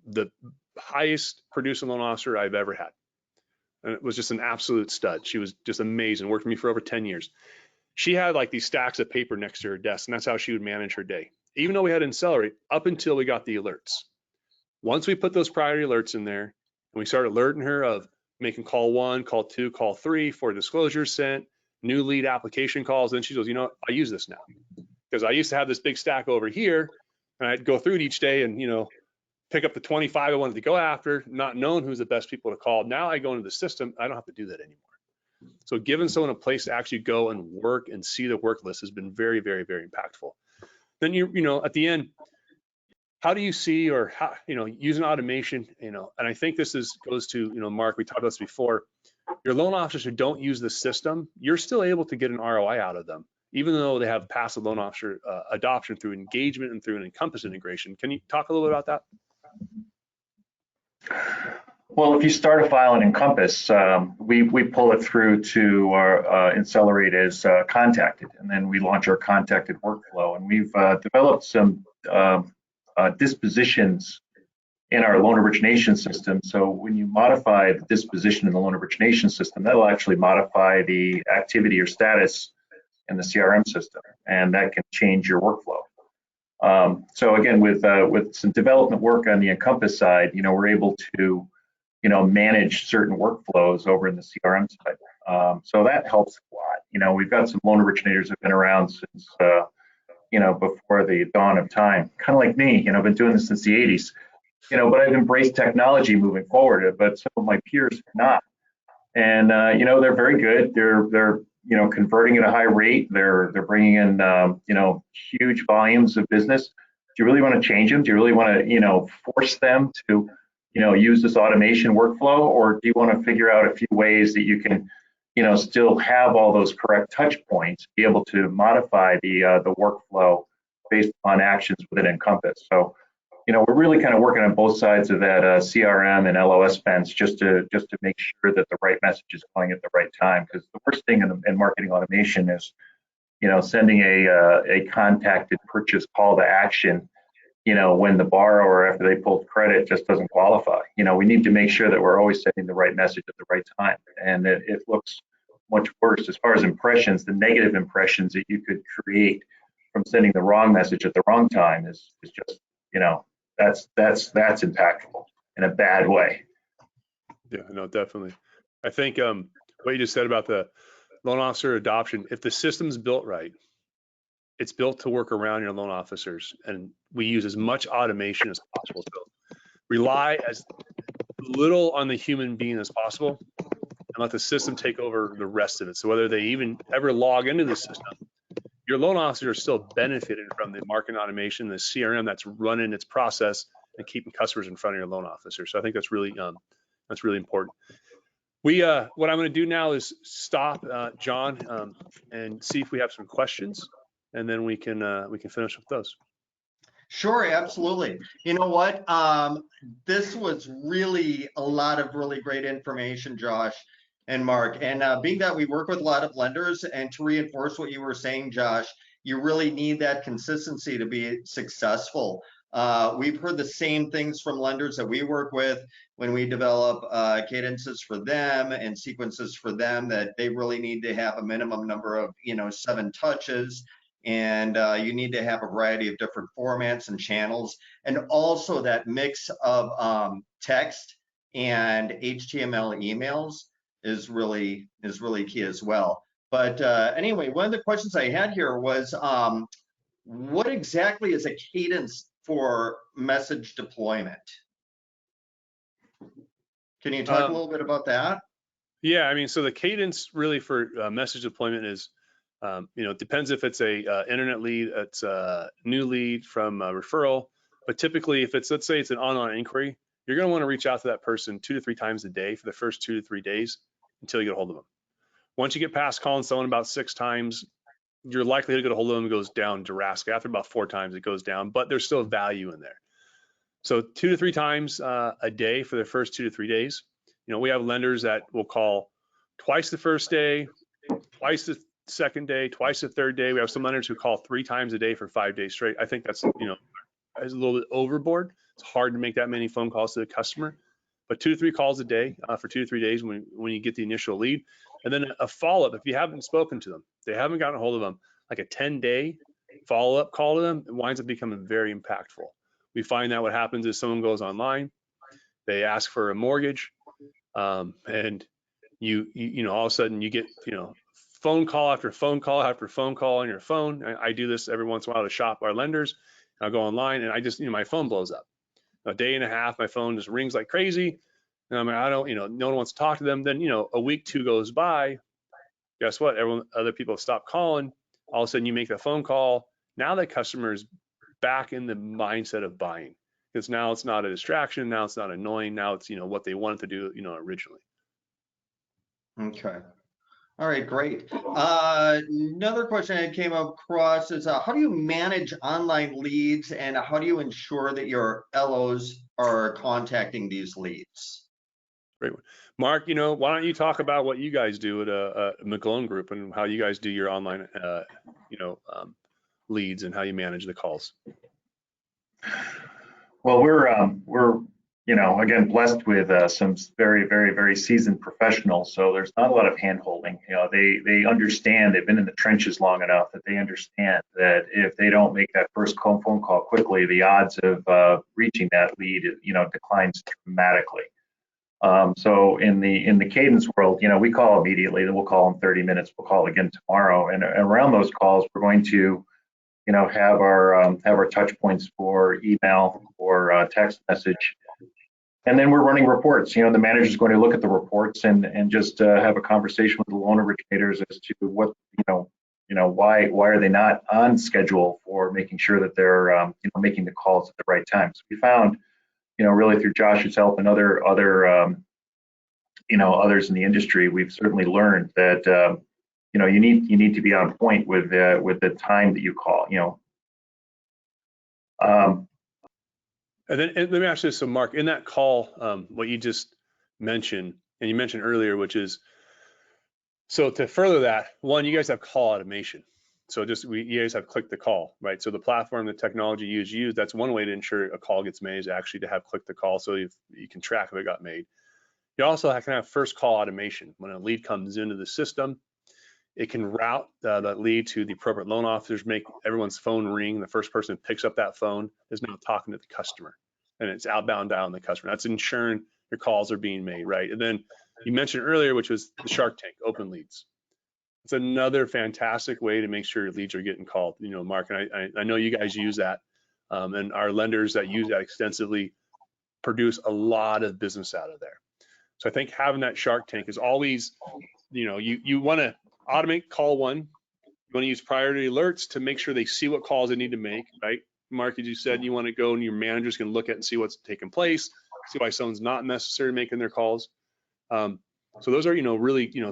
the highest producing loan officer I've ever had. And it was just an absolute stud. She was just amazing, worked for me for over 10 years. She had like these stacks of paper next to her desk, and that's how she would manage her day. Even though we had Insellerate, up until we got the alerts. Once we put those priority alerts in there, and we started alerting her of making call 1, call 2, call 3 for disclosures sent, new lead application calls, then she goes, you know what, I use this now. Because I used to have this big stack over here, and I'd go through it each day and, you know, pick up the 25 I wanted to go after, not knowing who's the best people to call. Now I go into the system, I don't have to do that anymore. So giving someone a place to actually go and work and see the work list has been very, very, very impactful. Then you know, at the end, how do you see, or how, you know, using automation, you know, and I think this goes to, you know, Mark, we talked about this before, your loan officers who don't use the system, you're still able to get an ROI out of them, even though they have passive loan officer adoption through engagement and through an Encompass integration. Can you talk a little bit about that? Well, if you start a file in Encompass, we pull it through to our Insellerate as contacted, and then we launch our contacted workflow. And we've developed some dispositions in our loan origination system. So when you modify the disposition in the loan origination system, that'll actually modify the activity or status in the CRM system, and that can change your workflow. So again, with some development work on the Encompass side, you know, we're able to, you know, manage certain workflows over in the CRM side. So that helps a lot. You know, we've got some loan originators that have been around since, you know, before the dawn of time, kind of like me. You know, I've been doing this since the 80s. You know, but I've embraced technology moving forward, but some of my peers have not. And you know, they're very good. They're you know, converting at a high rate. They're bringing in you know, huge volumes of business. Do you really want to change them? Do you really want to, you know, force them to, you know, use this automation workflow, or do you want to figure out a few ways that you can, you know, still have all those correct touch points, be able to modify the workflow based on actions within Encompass? So, you know, we're really kind of working on both sides of that CRM and LOS fence just to make sure that the right message is going at the right time. Because the worst thing in marketing automation is, you know, sending a contacted purchase call to action, you know, when the borrower, after they pulled credit, just doesn't qualify. You know, we need to make sure that we're always sending the right message at the right time. And it looks much worse as far as impressions. The negative impressions that you could create from sending the wrong message at the wrong time is just, you know, that's impactful in a bad way. Yeah, no, definitely. I think what you just said about the loan officer adoption, if the system's built right, it's built to work around your loan officers, and we use as much automation as possible. So rely as little on the human being as possible and let the system take over the rest of it. So whether they even ever log into the system, your loan officers are still benefiting from the marketing automation, the CRM that's running its process and keeping customers in front of your loan officer. So I think that's really important. What I'm going to do now is stop, John, and see if we have some questions, and then we can finish with those. Sure, absolutely. You know what? This was really a lot of really great information, Josh and Mark. And being that we work with a lot of lenders, and to reinforce what you were saying, Josh, you really need that consistency to be successful. We've heard the same things from lenders that we work with when we develop cadences for them and sequences for them, that they really need to have a minimum number of, you know, 7 touches. And you need to have a variety of different formats and channels, and also that mix of text and HTML emails is really key as well. But anyway, one of the questions I had here was, what exactly is a cadence for message deployment? Can you talk a little bit about that? Yeah, I mean, so the cadence really for message deployment is, you know, it depends if it's a internet lead, it's a new lead from a referral, but typically if it's, let's say it's an online inquiry, you're going to want to reach out to that person 2 to 3 times a day for the first 2 to 3 days until you get a hold of them. Once you get past calling someone about 6 times, your likelihood to get a hold of them goes down drastically. After about 4 times, it goes down, but there's still value in there. So 2 to 3 times a day for the first 2 to 3 days. You know, we have lenders that will call twice the first day, twice the second day, twice the third day. We have some lenders who call 3 times a day for 5 days straight. I think that's, you know, is a little bit overboard. It's hard to make that many phone calls to the customer, but 2 to 3 calls a day for 2 to 3 days when you get the initial lead, and then a follow-up. If you haven't spoken to them, they haven't gotten a hold of them, like a 10-day follow-up call to them, it winds up becoming very impactful. We find that what happens is someone goes online, they ask for a mortgage, and you know, all of a sudden you get, you know, phone call after phone call after phone call on your phone. I do this every once in a while to shop our lenders. I'll go online and I just, you know, my phone blows up. A day and a half, my phone just rings like crazy. And I'm like, I don't, you know, no one wants to talk to them. Then, you know, a week, 2 goes by. Guess what? Other people have stopped calling. All of a sudden you make the phone call. Now that customer is back in the mindset of buying, because now it's not a distraction. Now it's not annoying. Now it's, you know, what they wanted to do, you know, originally. Okay. All right, great. Another question I came across is how do you manage online leads and how do you ensure that your LOs are contacting these leads? Great one. Mark, you know, why don't you talk about what you guys do at McGlone Group and how you guys do your online, you know, leads and how you manage the calls? Well, we're you know, again, blessed with some very seasoned professionals. So there's not a lot of hand holding. You know, they understand, they've been in the trenches long enough that they understand that if they don't make that first phone call quickly, the odds of reaching that lead, you know, declines dramatically. So in the cadence world, you know, we call immediately, then we'll call in 30 minutes, we'll call again tomorrow. And around those calls, we're going to, you know, have our touch points for email or text message. And then we're running reports. You know, the manager is going to look at the reports and just have a conversation with the loan originators as to what, why are they not on schedule for making sure that they're, you know, making the calls at the right time. So we found, you know, really through Josh's help and other you know, others in the industry, we've certainly learned that, you know, you need to be on point with the time that you call, you know. And then let me ask you this, so Mark, in that call, what you just mentioned, and you mentioned earlier, which is, so to further that, one, you guys have call automation. So you guys have click the call, right? So the platform, the technology you use, that's one way to ensure a call gets made is actually to have click the call so you can track if it got made. You also can have first call automation. When a lead comes into the system, it can route that lead to the appropriate loan officers, make everyone's phone ring. The first person who picks up that phone is now talking to the customer, and it's outbound dialing the customer. That's ensuring your calls are being made, right? And then you mentioned earlier, which was the Shark Tank, open leads. It's another fantastic way to make sure your leads are getting called. You know, Mark, and I know you guys use that, and our lenders that use that extensively produce a lot of business out of there. So I think having that Shark Tank is always, you know, you want to automate call one. You want to use priority alerts to make sure they see what calls they need to make, right? Mark, as you said, you want to go and your managers can look at and see what's taking place, see why someone's not necessarily making their calls. So those are, you know, really, you know,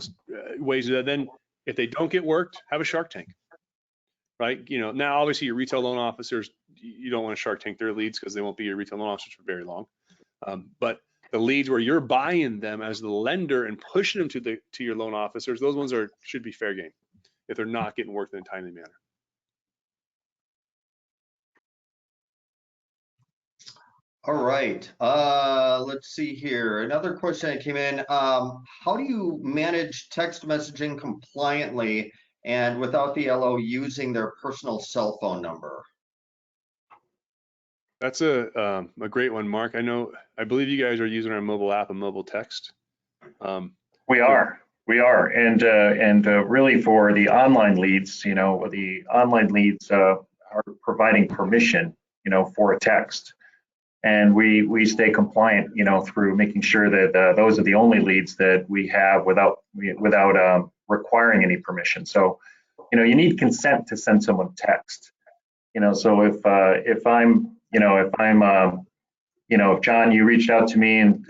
ways that then if they don't get worked, have a Shark Tank, right? You know, now obviously your retail loan officers, you don't want to Shark Tank their leads because they won't be your retail loan officers for very long. But the leads where you're buying them as the lender and pushing them to your loan officers, those ones should be fair game if they're not getting worked in a timely manner. All right, let's see here. Another question that came in, how do you manage text messaging compliantly and without the LO using their personal cell phone number? That's a great one, Mark. I believe you guys are using our mobile app and mobile text. We are, and really for the online leads, you know, the online leads are providing permission, you know, for a text, and we stay compliant, you know, through making sure that those are the only leads that we have without requiring any permission. So, you know, you need consent to send someone text, you know. So if I'm you know, if John, you reached out to me and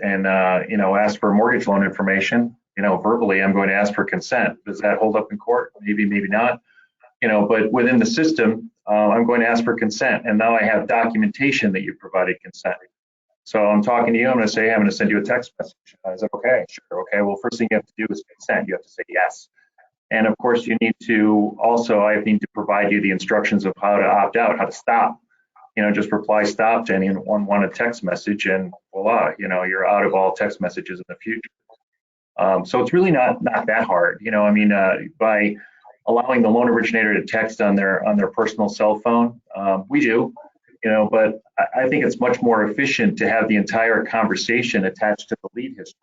you know, asked for mortgage loan information, you know, verbally, I'm going to ask for consent. Does that hold up in court? Maybe, maybe not. But within the system, I'm going to ask for consent, and now I have documentation that you provided consent. So I'm talking to you, I'm going to say, hey, I'm going to send you a text message. Is that okay? Sure. Okay. Well, first thing you have to do is consent. You have to say yes. And of course, you need to also, I need to provide you the instructions of how to opt out, how to stop. Just reply stop to anyone want a text message, and voila, you're out of all text messages in the future. So it's really not that hard. By allowing the loan originator to text on their personal cell phone, we do. But I think it's much more efficient to have the entire conversation attached to the lead history.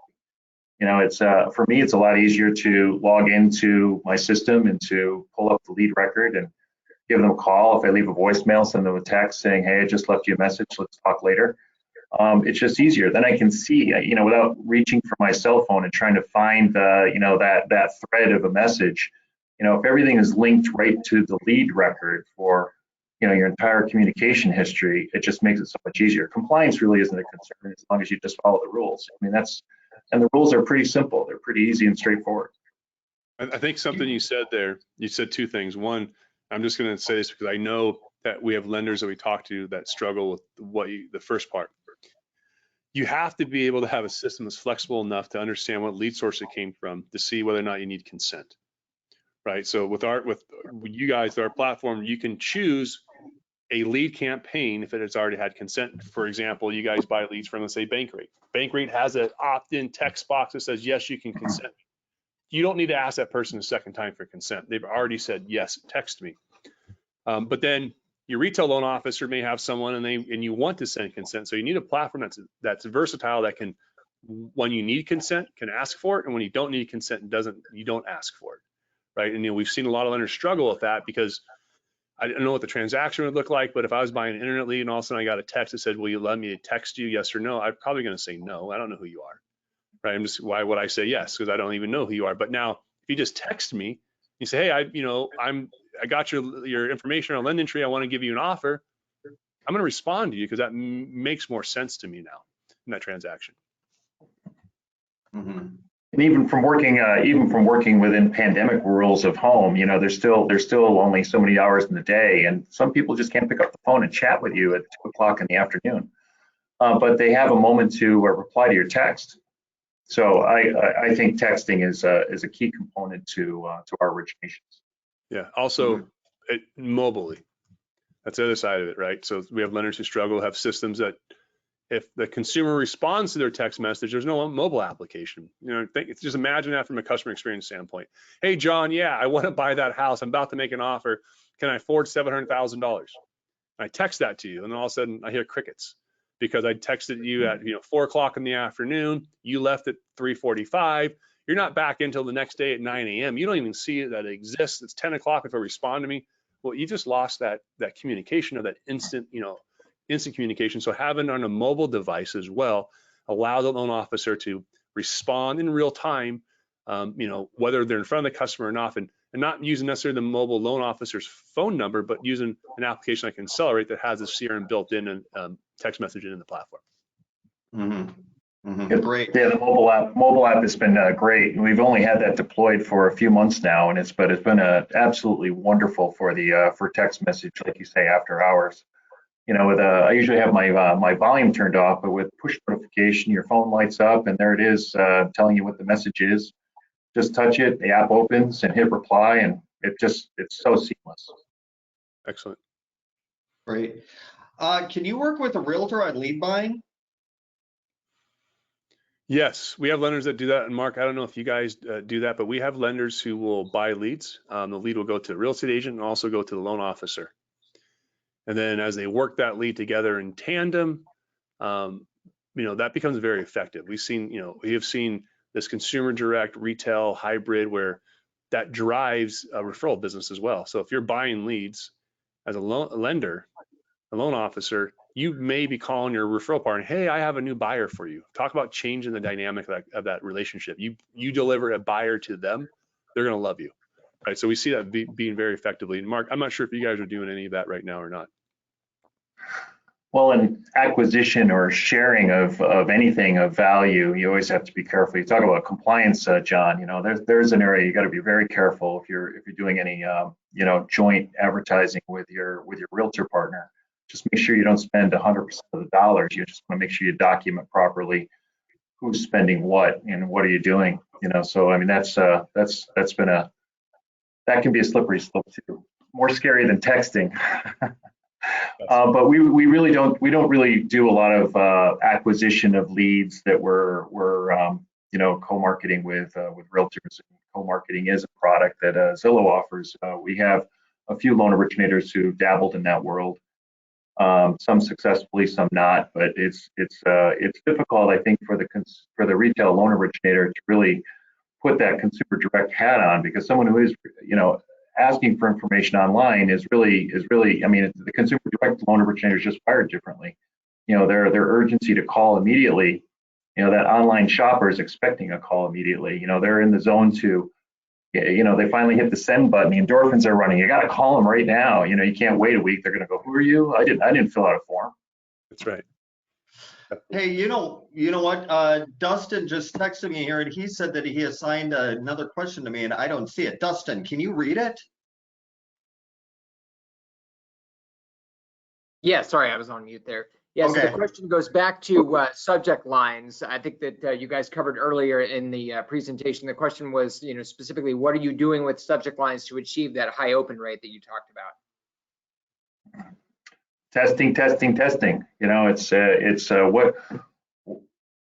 It's for me, it's a lot easier to log into my system and to pull up the lead record and give them a call. If I leave a voicemail, send them a text saying, hey, I just left you a message, let's talk later. It's just easier. Then I can see, without reaching for my cell phone and trying to find that thread of a message. If everything is linked right to the lead record for your entire communication history, it just makes it so much easier. Compliance really isn't a concern as long as you just follow the rules. And the rules are pretty simple. They're pretty easy and straightforward. I think something you said there, you said two things. One, I'm just going to say this because I know that we have lenders that we talk to that struggle with the first part. You have to be able to have a system that's flexible enough to understand what lead source it came from to see whether or not you need consent, right? So with you guys, our platform, you can choose a lead campaign if it has already had consent. For example, you guys buy leads from, let's say, Bankrate. Bankrate has an opt-in text box that says, yes, you can consent. You don't need to ask that person a second time for consent. They've already said, yes, text me. But then your retail loan officer may have someone and you want to send consent. So you need a platform that's versatile, that can, when you need consent, can ask for it. And when you don't need consent, you don't ask for it, right? And we've seen a lot of lenders struggle with that because I don't know what the transaction would look like, but if I was buying an internet lead and all of a sudden I got a text that said, will you let me to text you, yes or no? I'm probably going to say no. I don't know who you are, right? Why would I say yes? Because I don't even know who you are. But now if you just text me, you say, hey, I got your information on LendIntree. I want to give you an offer. I'm going to respond to you because that makes more sense to me now in that transaction. Mm-hmm. And even from working within pandemic rules of home, there's still only so many hours in the day, and some people just can't pick up the phone and chat with you at 2 o'clock in the afternoon. But they have a moment to reply to your text. So I think texting is a key component to our originations. Yeah. Also, mobilely, that's the other side of it, right? So we have lenders who struggle, have systems that if the consumer responds to their text message, there's no mobile application. Just imagine that from a customer experience standpoint. Hey, John, yeah, I want to buy that house. I'm about to make an offer. Can I afford $700,000? I text that to you, and then all of a sudden I hear crickets because I texted you at 4 o'clock in the afternoon. You left at 3:45. You're not back until the next day at 9 a.m. You don't even see that it exists. It's 10 o'clock if I respond to me. Well, you just lost that communication of that instant communication. So having on a mobile device as well, allow the loan officer to respond in real time, whether they're in front of the customer or not, and not using necessarily the mobile loan officer's phone number, but using an application like Insellerate that has a CRM built in and text messaging in the platform. Mm-hmm. Mm-hmm. Great. Yeah, the mobile app has been great. We've only had that deployed for a few months now, and it's been absolutely wonderful for text message, like you say, after hours. I usually have my volume turned off, but with push notification, your phone lights up and there it is, telling you what the message is. Just touch it, the app opens and hit reply, and it's so seamless. Excellent. Great. Can you work with a realtor on lead buying? Yes, we have lenders that do that. And Mark, I don't know if you guys do that, but we have lenders who will buy leads. The lead will go to a real estate agent and also go to the loan officer. And then as they work that lead together in tandem, that becomes very effective. We have seen this consumer direct retail hybrid where that drives a referral business as well. So if you're buying leads as a lender, a loan officer, you may be calling your referral partner, hey, I have a new buyer for you. Talk about changing the dynamic of that relationship. You deliver a buyer to them, they're going to love you. Right. So we see that being very effectively. And Mark, I'm not sure if you guys are doing any of that right now or not. Well, in acquisition or sharing of anything of value, you always have to be careful. You talk about compliance, John. There's an area you got to be very careful if you're doing any joint advertising with your realtor partner. Just make sure you don't spend 100% of the dollars. You just want to make sure you document properly who's spending what and what are you doing. So I mean that can be a slippery slope too. More scary than texting. But we really don't really do a lot of acquisition of leads that we're co-marketing with realtors. Co-marketing is a product that Zillow offers. We have a few loan originators who dabbled in that world. Some successfully, some not. But it's difficult, I think, for the retail loan originator to really put that consumer direct hat on, because someone who is asking for information online is really, I mean, the consumer direct loan originator is just wired differently. Their urgency to call immediately, that online shopper is expecting a call immediately. They're in the zone to, they finally hit the send button, the endorphins are running. You got to call them right now. You can't wait a week. They're going to go, who are you? I didn't fill out a form. That's right. Hey, you know what? Dustin just texted me here, and he said that he assigned another question to me, and I don't see it. Dustin, can you read it? Yeah, sorry, I was on mute there. Yeah, so Okay. the question goes back to subject lines. I think that you guys covered earlier in the presentation. The question was, specifically, what are you doing with subject lines to achieve that high open rate that you talked about? Testing.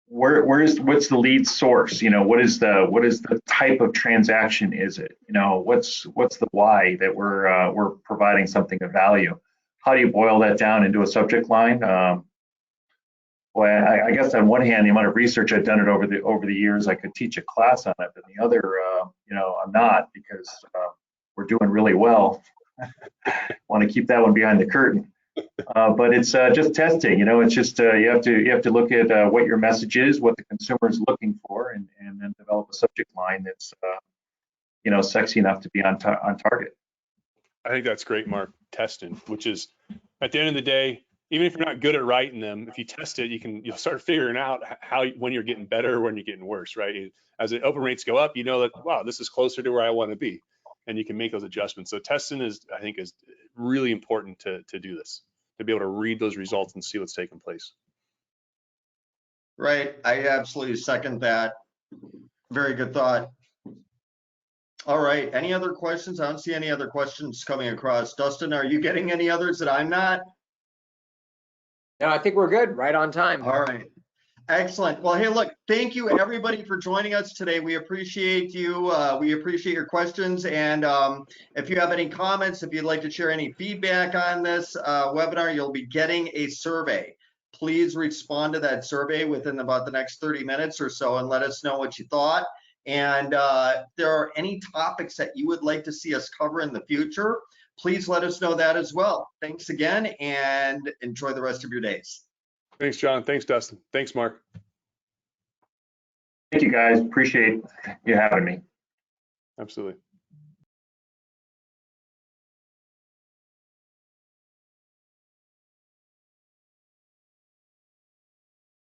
What's the lead source? What is the type of transaction is it? What's the why that we're providing something of value? How do you boil that down into a subject line? Boy, I guess on one hand, the amount of research I've done it over the years, I could teach a class on it, but the other, I'm not, because we're doing really well. Want to keep that one behind the curtain. But it's just testing. It's just you have to look at what your message is, what the consumer is looking for, and then develop a subject line that's sexy enough to be on target. I think that's great, Mark. Testing, which is at the end of the day, even if you're not good at writing them, if you test it, you'll start figuring out when you're getting better, when you're getting worse, right? As the open rates go up, that, wow, this is closer to where I want to be, and you can make those adjustments. So testing is really important to do this, to be able to read those results and see what's taking place. Right. I absolutely second that. Very good thought. All right. Any other questions? I don't see any other questions coming across. Dustin, are you getting any others that I'm not? No, I think we're good. Right on time. All right. Excellent. Well, hey, look, thank you everybody for joining us today. We appreciate you. We appreciate your questions. And if you have any comments, if you'd like to share any feedback on this webinar, you'll be getting a survey. Please respond to that survey within about the next 30 minutes or so and let us know what you thought. And if there are any topics that you would like to see us cover in the future, please let us know that as well. Thanks again, and enjoy the rest of your days. Thanks, John. Thanks, Dustin. Thanks, Mark. Thank you, guys. Appreciate you having me. Absolutely.